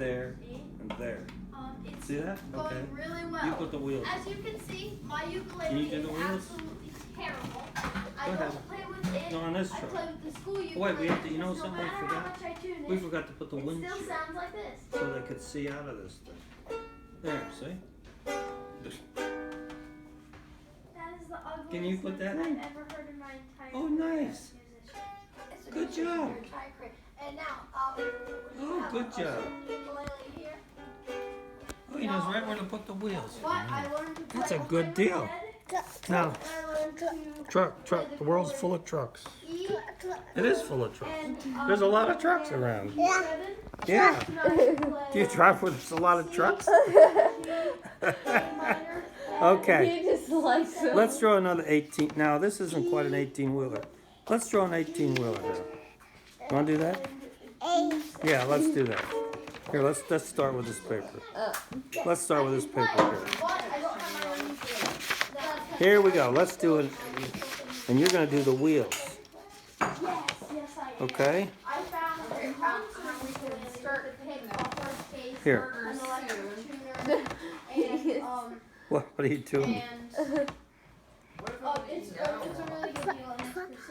there, and there. It's See that? going Okay. really well. You put the wheels. As you can see, my Can ukulele you do is the wheels? absolutely terrible. I Go ahead. don't play with it. No, on this I truck. play with the school ukulele. Wait, we have to. You know because something no we matter forgot? how much I tune We it, forgot to put the it still windshield sounds like this. so they could see out of this thing. There, see? That is the ugliest Can you put that thing in? I've ever heard in my entire Oh, career nice. as a musician. It's a Good musician job. your entire career. And now, Oh, good job. ukulele here. Oh, he knows right where to put the wheels. But I learned to play That's a with good my deal. head. Now, I learned to truck. play The world's full of trucks. E It is full of trucks. and, There's a lot of trucks and around. E7. Yeah. Now I play Do you drive with a lot of trucks? A minor, Okay. He just likes them. Let's draw another 18. Now, this isn't quite an 18-wheeler. Let's draw an 18-wheeler now. You want to do that? Yeah, let's do that. Here, let's start with this paper. Let's start with this paper here. but I don't have my own ukulele. That's Here we go. Let's do it. And you're going to do the wheels. yes, I am. Okay? I found how we can start to pick a first case, Here. an electric tuner, and What are you doing? and it's a really good deal.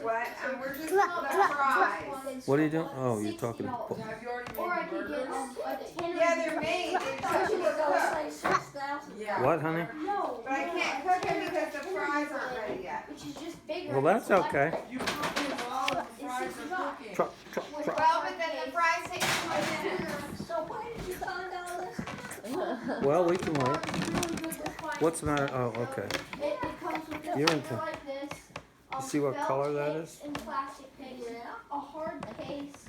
What? And we're just the fries. What are you doing? Oh, you're talking. Have you already Or I made could get burgers? a tin. Yeah, they're made. They just need to cook. Like 6,000. Yeah. What, honey? No. But I can't cook them because the fries aren't ready yet. Which is just bigger. Well, that's okay. You cook them while the fries are cooking. Truck. Well, but then the fries take too much time. So why did you find all this? Well, we can wait. Really good to find. What's the matter? Oh, okay. It comes with a You're paper into- like this. You see what felt color that tips is? And plastic case, a hard case,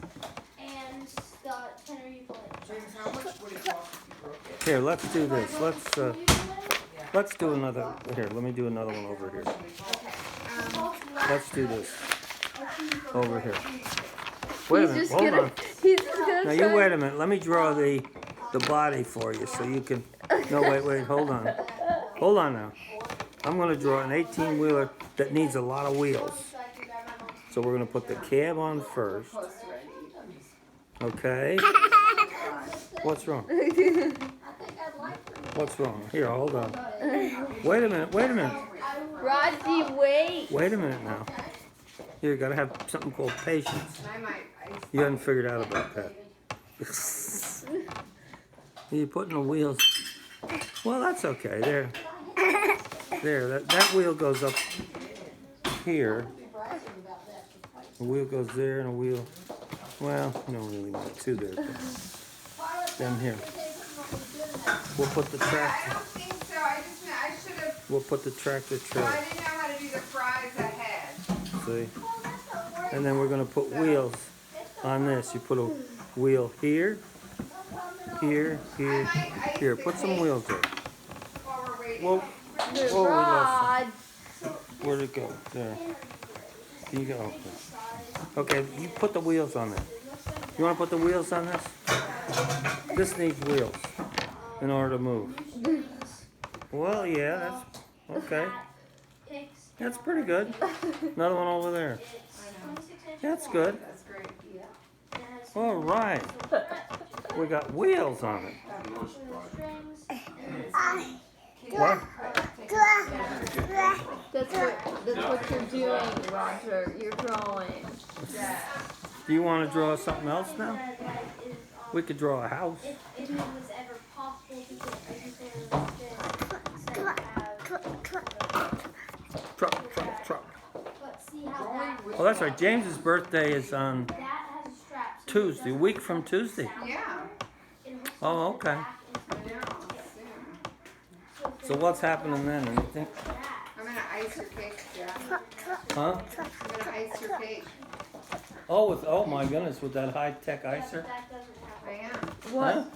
and the tenor ukulele. James, how much would it cost if you broke it? Here, let's do this. Ukulele? Let's do another. Here, let me do another one over here. Let's do this over here. Wait a minute. Hold on. He's just gonna Now try. you wait a minute. Let me draw the body for you so you can. No, wait. Hold on. Hold on now. I'm going to draw an 18-wheeler that needs a lot of wheels. So we're going to put the cab on first. Okay. What's wrong? What's wrong? Here, hold on. Wait a minute. Rodney, wait. Wait a minute now. You got to have something called patience. You haven't figured out about that. You're putting the wheels. Well, that's okay. There. That wheel goes up here. The wheel goes there, and a wheel. Well, you don't really need two there. But then here. We'll put the I tractor. don't think so. I should have. We'll put the tractor Well, I trailer. didn't know how to do the fries ahead. See? And then we're gonna put wheels on this. You put a wheel here, here. Here, put some wheels there. While we're waiting. Whoa, we lost Rod. some. Where'd it go? There. You go. Okay, you put the wheels on there. You wanna put the wheels on this? This needs wheels in order to move. Well, yeah, that's okay. That's pretty good. Another one over there. That's good. That's great. All right. We got wheels on it. What? That's what you're doing, Roger. You're drawing. Do you want to draw something else now? We could draw a house. If it was ever possible to get a ukulele instead of Truck. but see how that Oh, that's right. James's birthday is on that has a strap. So Tuesday, a week from Tuesday. Yeah. Oh, okay. I know. Soon. So what's happening then? Anything? I'm gonna ice your cake, Jeff. Huh? I'm gonna ice your cake. Oh my goodness, with that high-tech icer? That doesn't happen. I am. Huh? What?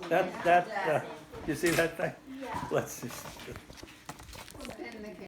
That, you see that thing? Yeah. Let's just.